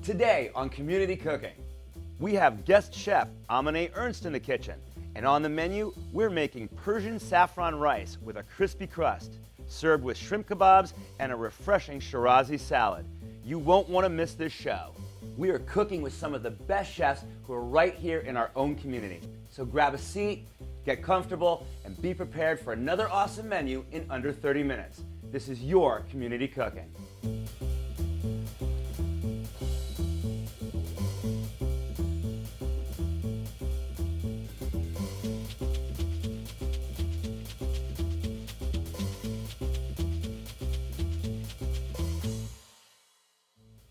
Today on Community Cooking, we have guest chef Amine Ernst in the kitchen. And on the menu, we're making Persian saffron rice with a crispy crust, served with shrimp kebabs and a refreshing Shirazi salad. You won't want to miss this show. We are cooking with some of the best chefs who are right here in our own community. So grab a seat, get comfortable, and be prepared for another awesome menu in under 30 minutes. This is your Community Cooking.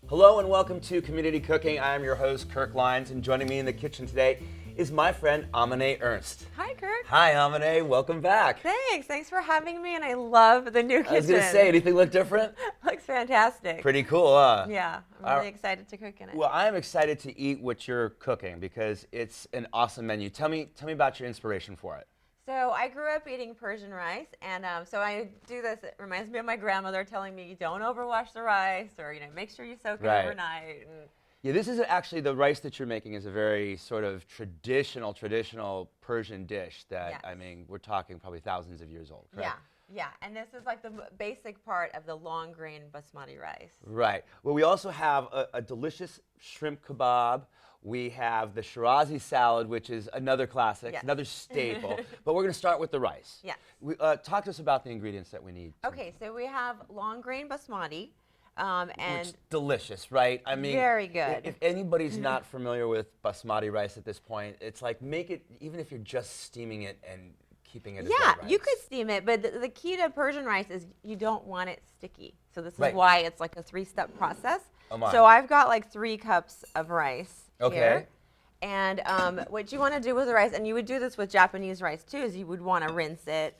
Hello and welcome to Community Cooking. I am your host, Kirk Leins, and joining me in the kitchen today is my friend Amine Ernst. Hi, Kirk. Hi, Amine. Welcome back. Thanks for having me, and I love the new kitchen. I was going to say, anything look different? Looks fantastic. Pretty cool, huh? Yeah, I'm really excited to cook in it. Well, I am excited to eat what you're cooking because it's an awesome menu. Tell me about your inspiration for it. So I grew up eating Persian rice, and so I do this. It reminds me of my grandmother telling me, don't overwash the rice, or make sure you soak it overnight. Yeah, this is actually, the rice that you're making is a very sort of traditional Persian dish that, Yes. I mean, we're talking probably thousands of years old, correct? Yeah, and this is like the basic part of the long grain basmati rice. Right. Well, we also have a delicious shrimp kebab. We have the Shirazi salad, which is another classic, Yes. another staple. But we're going to start with the rice. Yes. Talk to us about the ingredients that we need. Okay, so we have long grain basmati, and Which delicious, right? I mean, very good. If anybody's not familiar with basmati rice at this point, it's like make it, even if you're just steaming it and keeping it as white rice. You could steam it, but the key to Persian rice is you don't want it sticky. So this is Right. why it's like a 3-step process. Oh my. So I've got like 3 cups of rice Okay. here. And what you want to do with the rice, and you would do this with Japanese rice too, is you would want to rinse it.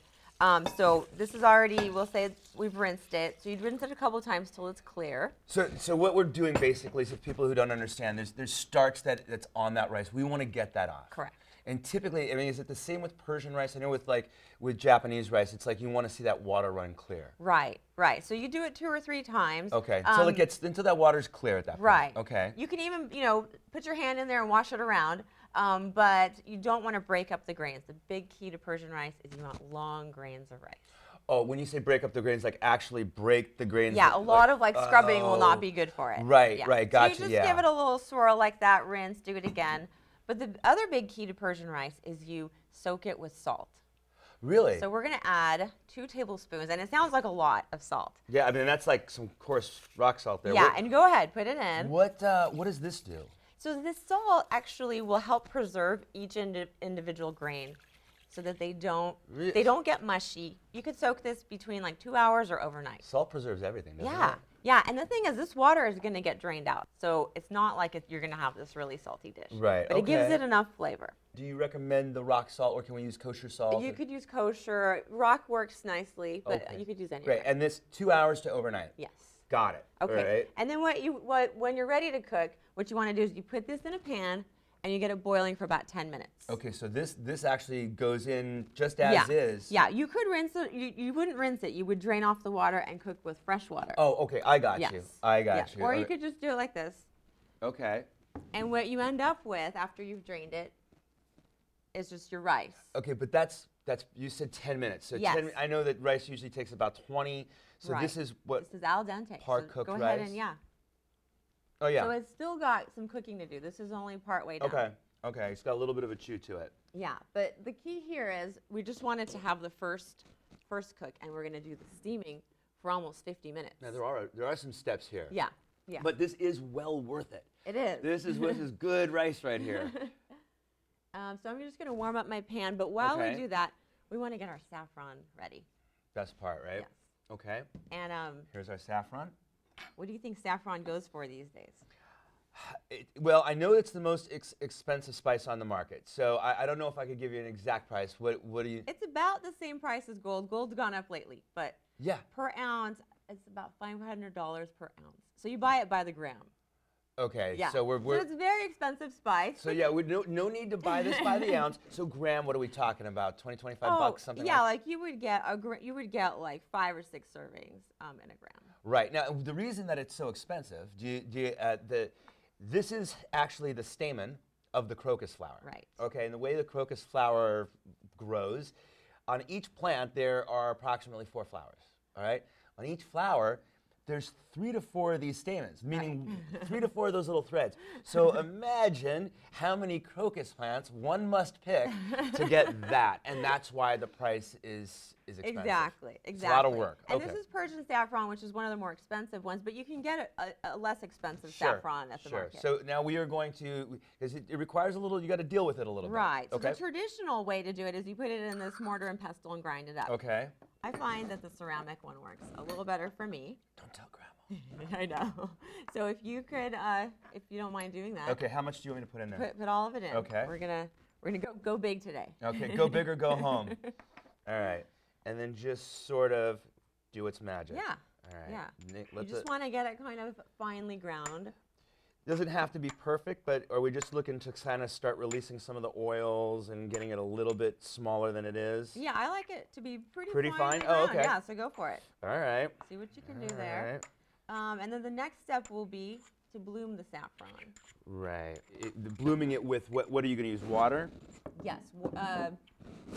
So this is already, we'll say we've rinsed it. So you'd rinse it a couple times till it's clear. So what we're doing basically, so people who don't understand, there's starch that's on that rice. We want to get that off. Correct. And typically, I mean, is it the same with Persian rice? I know with Japanese rice, it's like you want to see that water run clear. Right. So you do it 2 or 3 times. Okay. Until that water's clear at that point. Right. Okay. You can even, put your hand in there and wash it around, but you don't want to break up the grains. The big key to Persian rice is you want long grains of rice. Oh, when you say break up the grains, like actually break the grains. Yeah, a lot of scrubbing will not be good for it. Right, Yeah. right, gotcha, So you just give it a little swirl like that, rinse, do it again. But the other big key to Persian rice is you soak it with salt. Really? So we're going to add 2 tablespoons, and it sounds like a lot of salt. Yeah, I mean, that's like some coarse rock salt there. Yeah, and go ahead, put it in. What does this do? So this salt actually will help preserve each individual grain so that they don't get mushy. You could soak this between like 2 hours or overnight. Salt preserves everything, doesn't it? Yeah, and the thing is, this water is going to get drained out. So it's not like you're going to have this really salty dish. Right, But it gives okay. it enough flavor. Do you recommend the rock salt, or can we use kosher salt? You could use kosher. Rock works nicely, but Okay. you could use any. Great, and this 2 hours to overnight. Yes. Got it. Okay. All right. And then when you're ready to cook, what you want to do is you put this in a pan and you get it boiling for about 10 minutes. Okay, so this actually goes in just as is. Yeah, you could rinse it. You wouldn't rinse it. You would drain off the water and cook with fresh water. Oh, okay, I got Yes. you. I got you. Or you could just do it like this. Okay. And what you end up with after you've drained it is just your rice. Okay, but that's you said 10 minutes. So Yes. I know that rice usually takes about 20. So Right. this is what? This is al dente. Part so cooked go ahead rice? and Oh yeah. So it's still got some cooking to do. This is only part way down. Okay. It's got a little bit of a chew to it. Yeah, but the key here is we just wanted to have the first cook, and we're going to do the steaming for almost 50 minutes. Now there are some steps here. Yeah. But this is well worth it. It is. This is good rice right here. So I'm just going to warm up my pan, but while Okay. we do that, we want to get our saffron ready. Best part, right? Yes. Okay. And Here's our saffron. what do you think saffron goes for these days? Well, I know it's the most expensive spice on the market, so I don't know if I could give you an exact price. What do you? It's about the same price as gold. Gold's gone up lately, but Yeah. per ounce, it's about $500 per ounce. So you buy it by the gram. Okay. Yeah. So So it's a very expensive spice. So yeah, we no need to buy this by the ounce. So gram, what are we talking about? 20, 25 bucks, something yeah, like? you would get like 5 or 6 servings in a gram. Right. Now, the reason that it's so expensive, This is actually the stamen of the crocus flower. Right. Okay, and the way the crocus flower grows, on each plant there are approximately 4 flowers. All right. On each flower, there's 3 to 4 of these stamens, meaning 3 to 4 of those little threads. So imagine how many crocus plants one must pick to get that, and that's why the price is expensive. Exactly. It's a lot of work. And okay. this is Persian saffron, which is one of the more expensive ones, but you can get a less expensive Sure, saffron at the sure. market. So now we are going to, because it requires a little, you got to deal with it a little Right. bit. So Okay. the traditional way to do it is you put it in this mortar and pestle and grind it up. Okay. I find that the ceramic one works a little better for me. Don't tell Grandma. I know. So if you could, if you don't mind doing that. Okay, how much do you want me to put in there? Put all of it in. Okay. We're gonna go big today. Okay, go big or go home. All right, and then just sort of do its magic. Yeah. All right. Yeah. Nick, You let's just want to get it kind of finely ground. doesn't have to be perfect, but are we just looking to kind of start releasing some of the oils and getting it a little bit smaller than it is? Yeah, I like it to be pretty Pretty finely fine? Oh, ground. okay. Yeah, so go for it. All right. See what you can do All there. right. And then the next step will be to bloom the saffron. Right. Blooming it with what are you going to use? Water? Yes,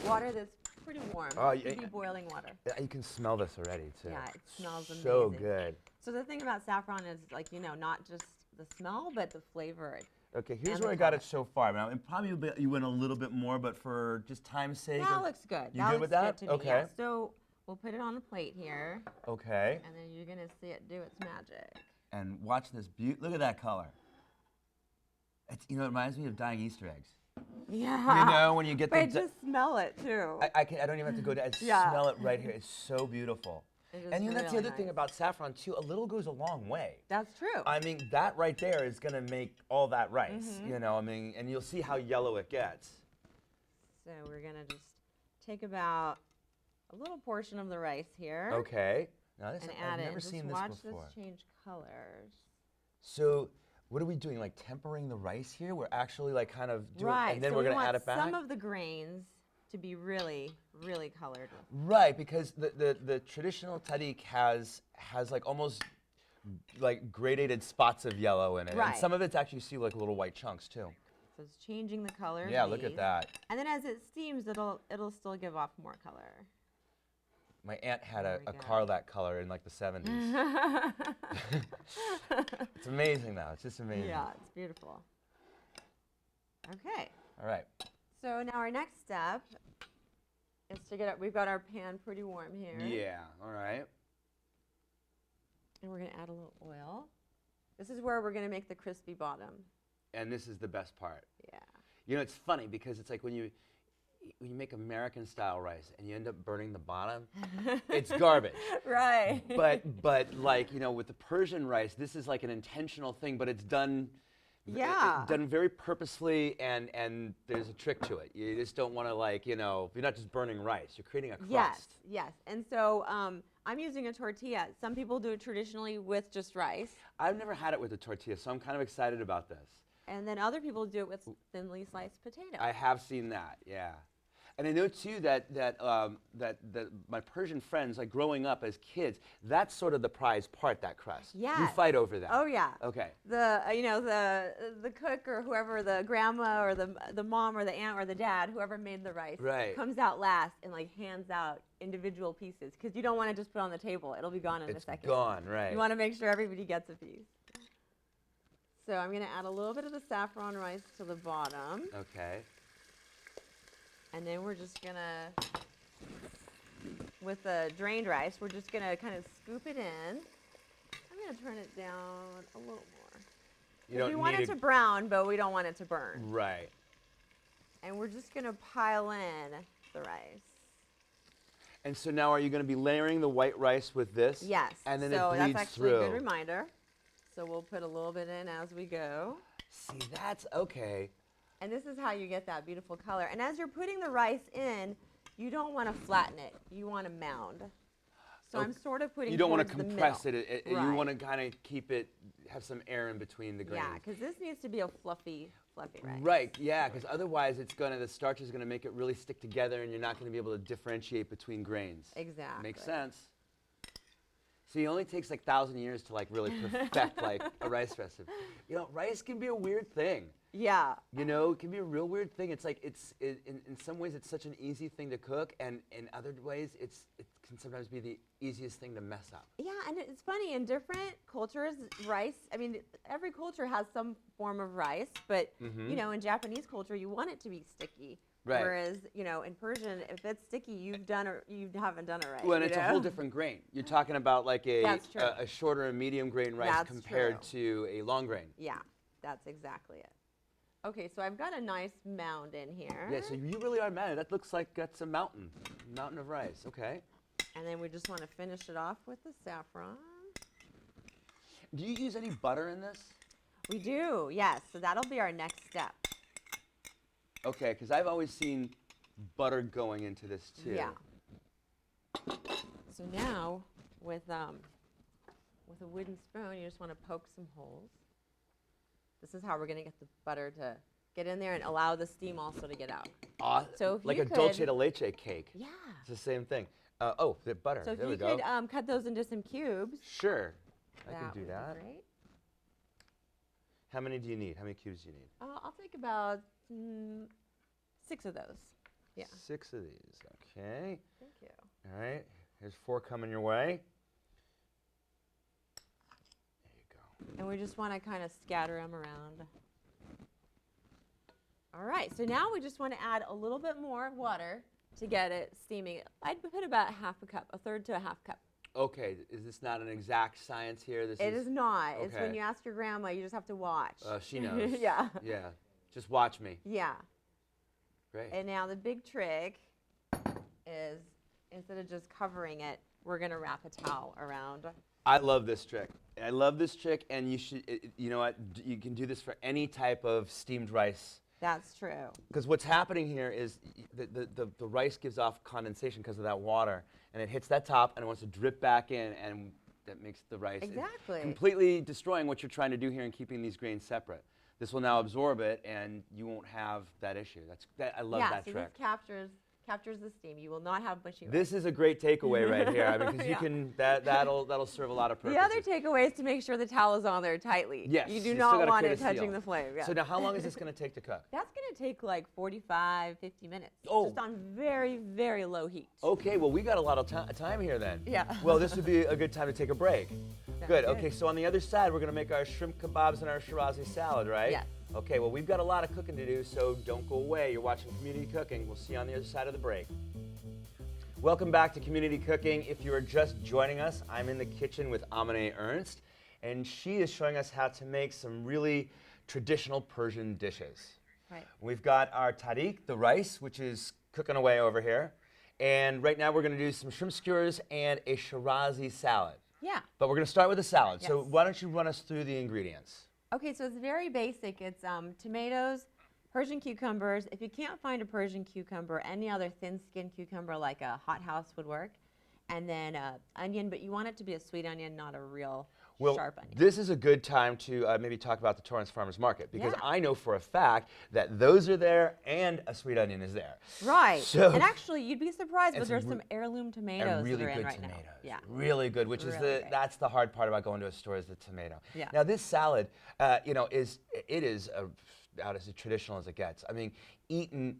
water that's pretty warm. Oh, It yeah. should be boiling water. Yeah, you can smell this already too. Yeah, it smells So amazing. good. So the thing about saffron is, like, not just the smell, but the flavor. Okay, here's And where the I got color. it so far. Now, and probably you went a little bit more, but for just time's sake. That looks good. You that good looks with that? Good to me, Okay. yeah. So we'll put it on a plate here, Okay. and then you're gonna see it do its magic. And watch this beauty. Look at that color. It's, it reminds me of dying Easter eggs. Yeah. You know, when you get But the. just smell it too. I don't even have to go down. I just Yeah. smell it right here. It's so beautiful. It is And that's the really other thing nice. about saffron too. A little goes a long way. That's true. I mean, that right there is gonna make all that rice. Mm-hmm. You know, I mean, and you'll see how yellow it gets. So we're gonna just take about a little portion of the rice here Okay. Now this and I've add it. never Just seen watch this before. this change colors. So, what are we doing? Like tempering the rice here? We're actually like kind of doing, Right. and then so we're we gonna want add it back. some of the grains to be really, really colored. Right, because the traditional Tadig has like almost like gradated spots of yellow in it, Right. and some of it's actually you see like little white chunks too. So it's changing the color. of Yeah, look at these. that. And then as it steams, it'll still give off more color. My aunt had There a we car go. that color in like the 70s. It's amazing though. It's just amazing. Yeah, it's beautiful. Okay. All right. So now our next step is to get it. We've got our pan pretty warm here. Yeah. All right. And we're going to add a little oil. This is where we're going to make the crispy bottom. And this is the best part. Yeah. You know, it's funny because it's like when you make American style rice and you end up burning the bottom, it's garbage. Right. But like, with the Persian rice, this is like an intentional thing, but it's done Yeah. done very purposefully, and there's a trick to it. You just don't want to like, you're not just burning rice, you're creating a crust. Yes, yes. And so I'm using a tortilla. Some people do it traditionally with just rice. I've never had it with a tortilla, so I'm kind of excited about this. And then other people do it with thinly sliced potato. I have seen that, yeah. And I know too that my Persian friends, like growing up as kids, that's sort of the prized part, that crust. You Yes. fight over that. Oh yeah. Okay. The cook or whoever, the grandma or the mom or the aunt or the dad, whoever made the rice, Right. comes out last and like hands out individual pieces because you don't want to just put it on the table. It'll be gone in a It's second. gone, right. You want to make sure everybody gets a piece. So I'm going to add a little bit of the saffron rice to the bottom. Okay. And then we're just going to, with the drained rice, we're just going to kind of scoop it in. I'm going to turn it down a little more. You don't We want need it to brown, but we don't want it to burn. Right. And we're just going to pile in the rice. And so now are you going to be layering the white rice with this? Yes. And then so it bleeds that's actually through. a good reminder. So we'll put a little bit in as we go. See, that's okay. And this is how you get that beautiful color. And as you're putting the rice in, you don't want to flatten it. You want to mound. So I'm sort of putting You don't want to towards the compress middle. it. You Right. want to kind of keep it, have some air in between the grains. Yeah, because this needs to be a fluffy rice. Right, yeah, because otherwise the starch is going to make it really stick together and you're not going to be able to differentiate between grains. Exactly. Makes sense. See, it only takes like 1,000 years to like really perfect like a rice recipe. You know, rice can be a weird thing. Yeah. You know, it can be a real weird thing. It's like in some ways it's such an easy thing to cook, and in other ways it can sometimes be the easiest thing to mess up. Yeah, and it's funny, in different cultures, rice, I mean, every culture has some form of rice, but, you know, in Japanese culture, you want it to be sticky. Right. Whereas, you know, in Persian, if it's sticky, you haven't done it right. Well, and it's a whole different grain. You're talking about like a shorter and medium grain rice compared to a long grain. Yeah, that's exactly it. Okay, so I've got a nice mound in here. Yeah, so you really are mounded. That looks like that's a mountain of rice. Okay. And then we just want to finish it off with the saffron. Do you use any butter in this? We do, yes. So that'll be our next step. Okay, because I've always seen butter going into this too. Yeah. So now, with a wooden spoon, you just want to poke some holes. This is how we're going to get the butter to get in there and allow the steam also to get out. So like a dulce de leche cake. Yeah. It's the same thing. Oh, the butter. So there if we you go. could cut those into some cubes. Sure. I can do that. Would be great. How many do you need? How many cubes do you need? I'll take about 6 of those. Yeah. 6 of these. Okay. Thank you. All right. Here's 4 coming your way. There you go. And we just want to kind of scatter them around. All right. So now we just want to add a little bit more water to get it steaming. I'd put about half a cup, a third to a half cup. Okay. Is this not an exact science here? It is not. Okay. It's when you ask your grandma, you just have to watch. She knows. Yeah. Yeah. Just watch me. Yeah. Great. And now the big trick is, instead of just covering it, we're going to wrap a towel around. I love this trick. I love this trick, and you should, you know what, you can do this for any type of steamed rice. That's true. Because what's happening here is the rice gives off condensation because of that water, and it hits that top, and it wants to drip back in, and that makes the rice completely destroying what you're trying to do here and keeping these grains separate. This will now absorb it, and you won't have that issue. I love that trick. Yeah, so this captures the steam. You will not have mushy rice. This is a great takeaway right here. I mean, because you can that'll serve a lot of purposes. The other takeaway is to make sure the towel is on there tightly. Yes. You do not want it touching the flame. Yeah. So now, how long is this going to take to cook? That's going to take like 45, 50 minutes. Oh. Just on very, very low heat. Okay. Well, we got a lot of time here then. Yeah. Well, this would be a good time to take a break. Good. Okay. So on the other side, we're going to make our shrimp kebabs and our Shirazi salad, right? Yes. Okay. Well, we've got a lot of cooking to do, so don't go away. You're watching Community Cooking. We'll see you on the other side of the break. Welcome back to Community Cooking. If you are just joining us, I'm in the kitchen with Amine Ernst, and she is showing us how to make some really traditional Persian dishes. Right. We've got our Tadig, the rice, which is cooking away over here. And right now we're going to do some shrimp skewers and a Shirazi salad. Yeah. But we're going to start with the salad. Yes. So why don't you run us through the ingredients? Okay, so it's very basic. It's tomatoes, Persian cucumbers. If you can't find a Persian cucumber, any other thin-skinned cucumber like a hothouse would work. And then onion, but you want it to be a sweet onion, not a real sharp onion. This is a good time to maybe talk about the Torrance Farmers Market, because I know for a fact that those are there and a sweet onion is there. Right. So, and actually, you'd be surprised, but there's some heirloom tomatoes really that are in good right tomatoes. now. Yeah. Really good, which is Really great. that's the hard part about going to a store, is the tomato. Yeah. Now this salad, you know, is about as traditional as it gets. I mean, eaten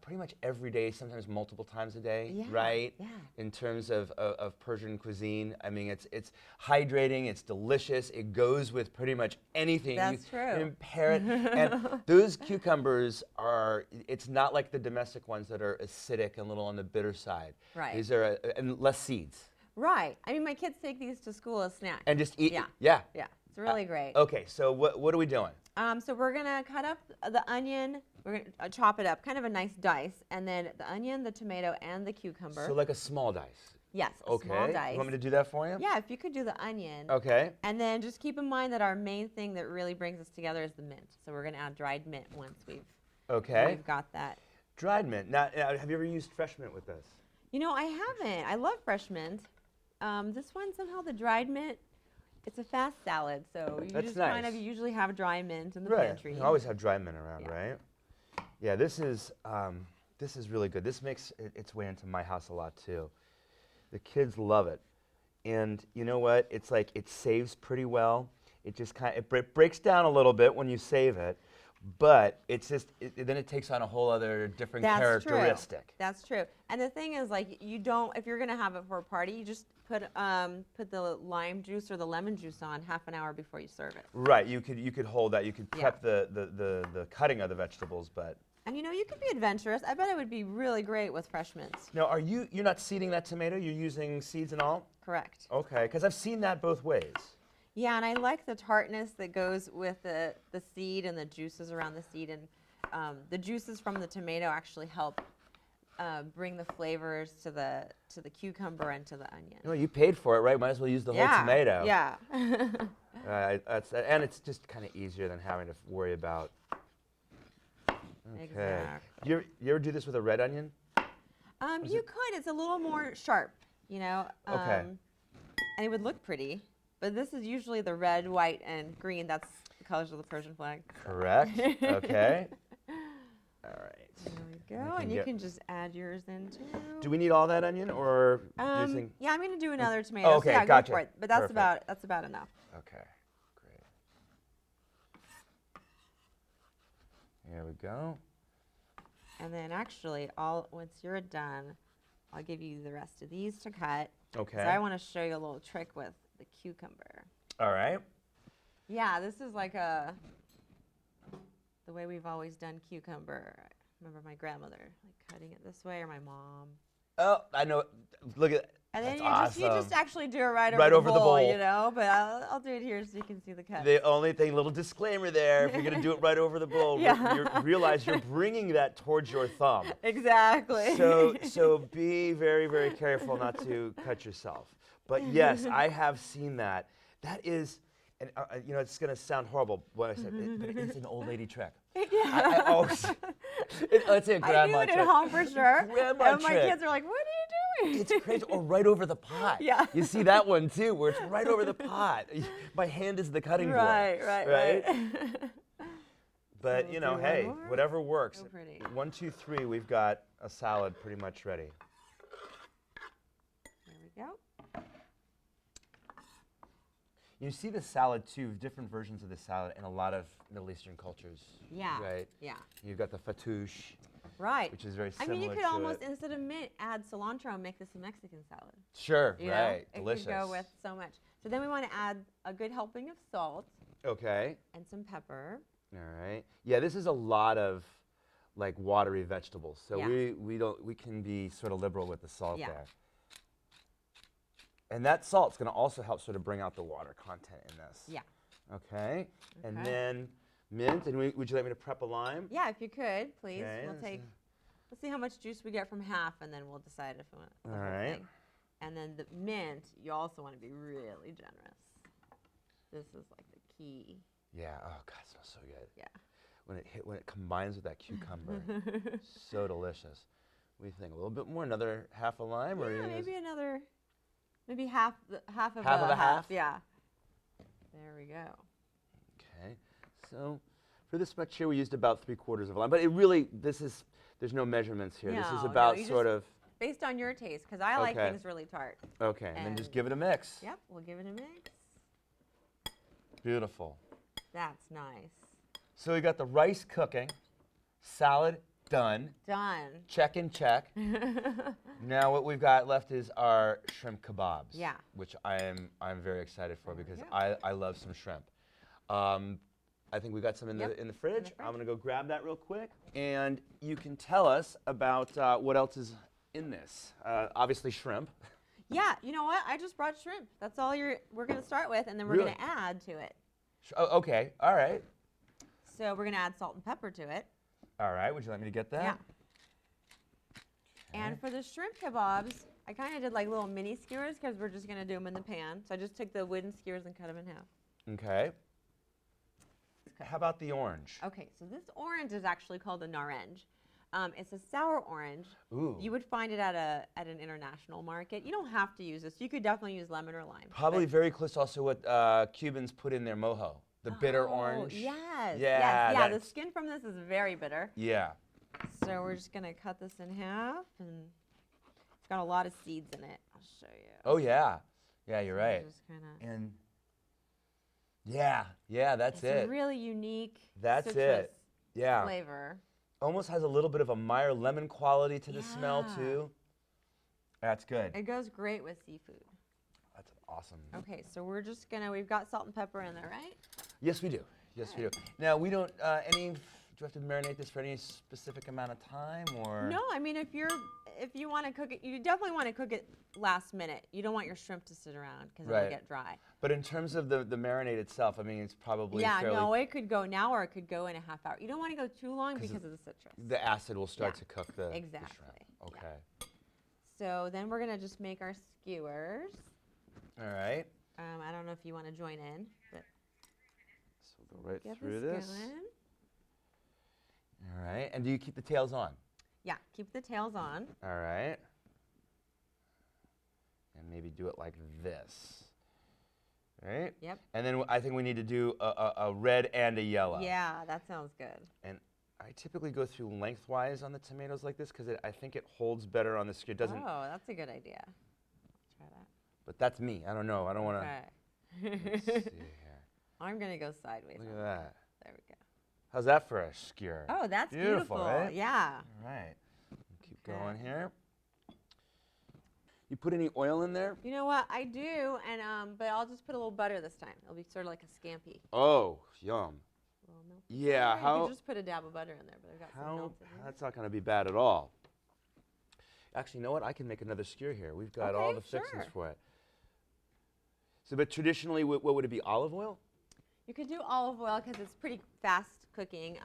pretty much every day, sometimes multiple times a day, right? Yeah. In terms of Persian cuisine, I mean, it's hydrating, it's delicious, it goes with pretty much anything. That's true. You can pair it, and those cucumbers it's not like the domestic ones that are acidic and a little on the bitter side. Right. These are, and less seeds. Right. I mean, my kids take these to school as snacks. And just eat. Yeah. Yeah. Yeah. It's really great. Okay, so what are we doing? So we're going to cut up the onion. We're going to chop it up, kind of a nice dice. And then the onion, the tomato, and the cucumber. So like a small dice. Yes, a small dice. You want me to do that for you? Yeah, if you could do the onion. Okay. And then just keep in mind that our main thing that really brings us together is the mint. So we're going to add dried mint once we've got that. Dried mint. Now, have you ever used fresh mint with this? You know, I haven't. I love fresh mint. This one, somehow the dried mint, it's a fast salad, so you just kind of usually have dry mint in the pantry. You always have dry mint around, right? Yeah, this is really good. This makes its way into my house a lot too. The kids love it. And you know what? It's like it saves pretty well. It just breaks down a little bit when you save it, but it's just then it takes on a whole other different characteristic. True. That's true. And the thing is, like, you don't, if you're gonna have it for a party, you just put the lime juice or the lemon juice on half an hour before you serve it. Right. You could hold that. You could prep the cutting of the vegetables, but. And you could be adventurous. I bet it would be really great with fresh mints. Now, you're not seeding that tomato? You're using seeds and all? Correct. Okay, because I've seen that both ways. Yeah, and I like the tartness that goes with the seed and the juices around the seed, and the juices from the tomato actually help bring the flavors to the cucumber and to the onion. No, you paid for it, right? Might as well use the whole tomato. Yeah. And it's just kind of easier than having to worry about. Okay. Exactly. You ever do this with a red onion? You could. It's a little more sharp, Okay. And it would look pretty. But this is usually the red, white, and green. That's the colors of the Persian flag. Correct. Okay. All right. There we go. And you can just add yours in too. Do we need all that onion, or do you think? Yeah, I'm going to do another tomato. Oh, okay, so yeah, gotcha. Go for it. But that's Perfect. about enough. Okay. Great. Here we go. And then actually, once you're done, I'll give you the rest of these to cut. Okay. So I want to show you a little trick with the cucumber. All right. Yeah, this is like the way we've always done cucumber. I remember my grandmother like cutting it this way, or my mom. Oh, I know. Look at. And then That's you just actually do it right over the bowl, But I'll do it here so you can see the cut. The only thing, little disclaimer there, if you're going to do it right over the bowl, realize you're bringing that towards your thumb. Exactly. So be very, very careful not to cut yourself. But yes, I have seen that. That is, and it's going to sound horrible what I said, but it's an old lady trick. Yeah. I always, let's say a grandma I do it trick. at home for sure. Grandma and my trick. kids are like, what are you doing? It's crazy. Or right over the pot. Yeah. You see that one too, where it's right over the pot. My hand is the cutting board. Right. But So hey, whatever works. So pretty. 1, 2, 3, we've got a salad pretty much ready. There we go. You see the salad too, different versions of the salad in a lot of Middle Eastern cultures. Yeah. Right? Yeah. You've got the fattoush. Right. Which is very similar. I mean, you could to almost, it. instead of mint, add cilantro and make this a Mexican salad. Sure, You right. know? Delicious. It could go with so much. So then we want to add a good helping of salt. Okay. And some pepper. All right. Yeah, this is a lot of like watery vegetables. So we can be sort of liberal with the salt there. And that salt's going to also help sort of bring out the water content in this. Yeah. Okay. And then mint. And would you like me to prep a lime? Yeah, if you could, please. Okay, Let's see how much juice we get from half, and then we'll decide if we want the whole thing. And then the mint, you also want to be really generous. This is like the key. Yeah. Oh God, it smells so good. Yeah. When it combines with that cucumber, so delicious. What do you think? A little bit more, another half a lime, or maybe another, maybe half of a half. Yeah. There we go. Okay. So for this much here, we used about 3/4 of a lime, but it really there's no measurements here. This is about sort of based on your taste, because I like things really tart. Okay, and then just give it a mix. Yep, we'll give it a mix. Beautiful. That's nice. So we got the rice cooking, salad done. Done. Check and check. Now what we've got left is our shrimp kebabs. Yeah. Which I'm very excited for because I love some shrimp. I think we got some in the fridge. I'm gonna go grab that real quick, and you can tell us about what else is in this. Obviously shrimp. Yeah, you know what? I just brought shrimp. That's all we're gonna start with, and then we're gonna add to it. Oh, okay. All right. So we're gonna add salt and pepper to it. All right. Would you like me to get that? Yeah. Okay. And for the shrimp kebabs, I kind of did like little mini skewers because we're just gonna do them in the pan. So I just took the wooden skewers and cut them in half. Okay. How about the orange? Okay, so this orange is actually called a naranj. It's a sour orange. Ooh. You would find it at an international market. You don't have to use this. You could definitely use lemon or lime. Probably very close also what Cubans put in their mojo, the bitter orange. Yes. Yeah. The skin from this is very bitter. Yeah. So we're just gonna cut this in half, and it's got a lot of seeds in it. I'll show you. Oh yeah. Yeah, you're So right. just kinda, And yeah, that's it's it. a really unique That's citrus it. Yeah. flavor. Almost has a little bit of a Meyer lemon quality to the smell Yeah. too. That's good. It goes great with seafood. That's awesome. Okay, so we're just gonna, we've got salt and pepper in there, right? Yes, we do. Yes, we do. Now we don't do you have to marinate this for any specific amount of time or? No, I mean, if you want to cook it, you definitely want to cook it last minute. You don't want your shrimp to sit around because Right. it'll get dry. But in terms of the marinade itself, I mean, it's probably Yeah, fairly. no, it could go now or it could go in a half hour. You don't want to go too long because of the citrus. The acid will start Yeah, to cook the exactly, shrimp. yeah. Okay. So then we're gonna just make our skewers. All right. I don't know if you want to join in, but So we'll go right get through this this. going. All right. And do you keep the tails on? Yeah, keep the tails on. All right. And maybe do it like this. Right? Yep. And then I think we need to do a red and a yellow. Yeah, that sounds good. And I typically go through lengthwise on the tomatoes like this because I think it holds better on the skewer. It doesn't. Oh, that's a good idea. Try that. But that's me. I don't know. I don't want to. Okay. Let's see here. I'm gonna go sideways. Look on at that. There we go. How's that for a skewer? Oh, that's Beautiful, beautiful. right? Yeah. All right. Keep Okay. going here. You put any oil in there? You know what? I do, and but I'll just put a little butter this time. It'll be sort of like a scampi. Oh, yum. A little melted Yeah, butter. You how? could just put a dab of butter in there, but I've got some How? melted in. That's not going to be bad at all. Actually, you know what? I can make another skewer here. We've got all Okay, the fixings sure. for it. So, but traditionally, what would it be? Olive oil? You could do olive oil because it's pretty fast cooking,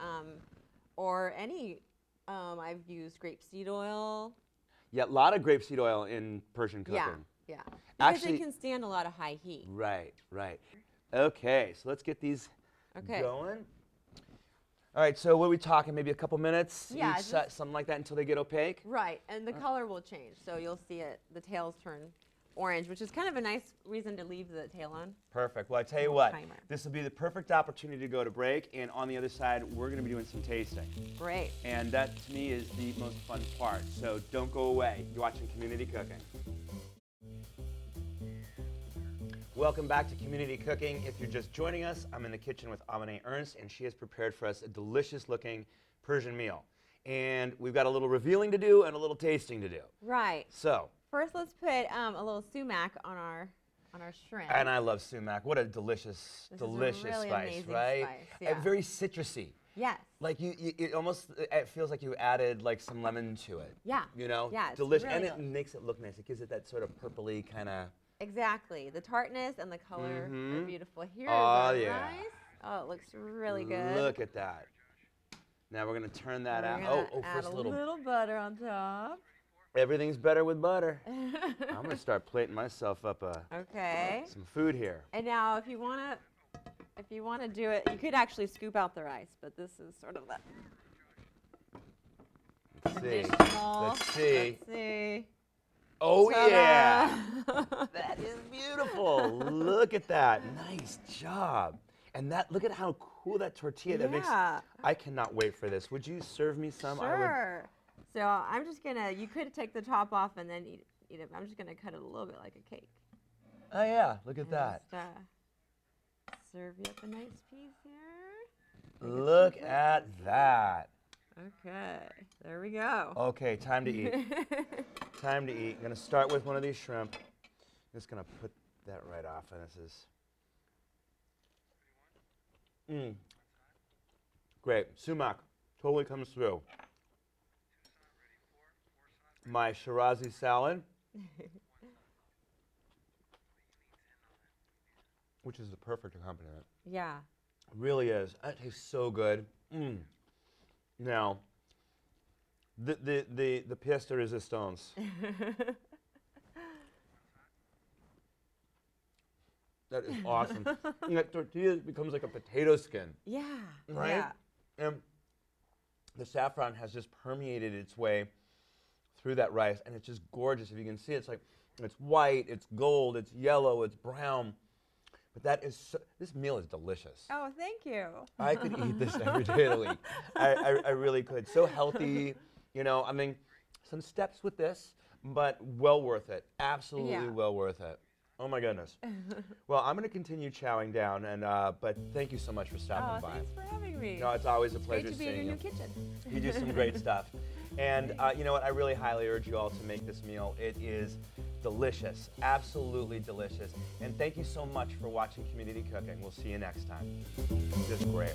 or any. I've used grapeseed oil. Yeah, a lot of grapeseed oil in Persian cooking. Yeah, yeah. Because Actually- it can stand a lot of high heat. Right, right. Okay, so let's get these Okay. going. All right, so what are we talking? Maybe a couple minutes? Yeah, each, just- something like that until they get opaque? Right, and the color will change, so you'll see it. The tails turn orange, which is kind of a nice reason to leave the tail on. Perfect. Well, I tell you what, Timer. this will be the perfect opportunity to go to break, and on the other side, we're going to be doing some tasting. Great. And that, to me, is the most fun part. So don't go away. You're watching Community Cooking. Welcome back to Community Cooking. If you're just joining us, I'm in the kitchen with Amine Ernst, and she has prepared for us a delicious-looking Persian meal. And we've got a little revealing to do and a little tasting to do. Right. So, First, let's put a little sumac on our shrimp. and I love sumac. What a delicious, This is a delicious really spice, amazing right? spice, And yeah. very citrusy. Yes. Like it almost it feels like you added like some lemon to it. Yeah. You know? Yeah, it's Delicious, really and it delicious. makes it look nice. It gives it that sort of purpley kind of. Exactly. The tartness and the color are Mhm. beautiful. Here's Oh, our yeah. rice. Oh, it looks really good. Look at that. Now we're gonna turn that We're out. gonna Oh, add first a a little. little butter on top. Everything's better with butter. I'm gonna start plating myself up Okay. some food here. And now, if you wanna do it, you could actually scoop out the rice, but this is sort of the Let's see. traditional. Let's see. Let's see. Oh Ta-da! yeah. That is beautiful. Look at that. Nice job. And that, look at how cool that tortilla that makes. Yeah. I cannot wait for this. Would you serve me some? Sure. So I'm just gonna. You could take the top off and then eat it. I'm just gonna cut it a little bit like a cake. Oh yeah, look at And that. just, serve you up a nice piece here. Look at that. Okay. There we go. Okay, time to eat. Time to eat. I'm gonna start with one of these shrimp. Just gonna put that right off, and this is. Great. Sumac totally comes through. My Shirazi salad, which is the perfect accompaniment. Yeah. Really is. That tastes so good. Now, the pièce de résistance. That is awesome. And that tortilla becomes like a potato skin, Yeah. right? Yeah. And the saffron has just permeated its way through that rice, and it's just gorgeous. If you can see, it's like it's white, it's gold, it's yellow, it's brown. But that is this meal is delicious. Oh, thank you. I could eat this every day of the week. I really could. So healthy, you know. I mean, some steps with this, but well worth it. Absolutely Yeah. well worth it. Oh my goodness. Well, I'm going to continue chowing down, and but thank you so much for stopping by. Thanks for having me. No, it's always a pleasure Great to be in seeing your you. new kitchen. You do some great stuff. And you know what? I really highly urge you all to make this meal. It is delicious, absolutely delicious. And thank you so much for watching Community Cooking. We'll see you next time. This is great.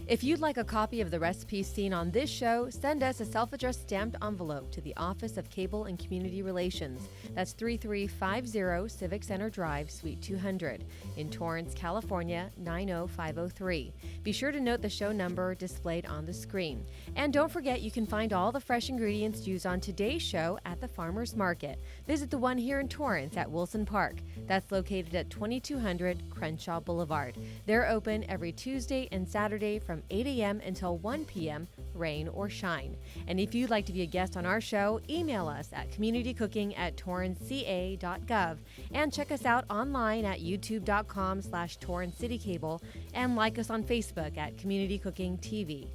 If you'd like a copy of the recipes seen on this show, send us a self-addressed stamped envelope to the Office of Cable and Community Relations. That's 3350 Civic Center Drive, Suite 200, in Torrance, California, 90503. Be sure to note the show number displayed on the screen. And don't forget, you can find all the fresh ingredients used on today's show at the Farmers Market. Visit the one here in Torrance at Wilson Park. That's located at 2200 Crenshaw Boulevard. They're open every Tuesday and Saturday from 8 a.m. until 1 p.m., rain or shine. And if you'd like to be a guest on our show, email us at communitycooking@torranceca.gov and check us out online at youtube.com/TorranceCityCable and like us on Facebook at Community Cooking TV.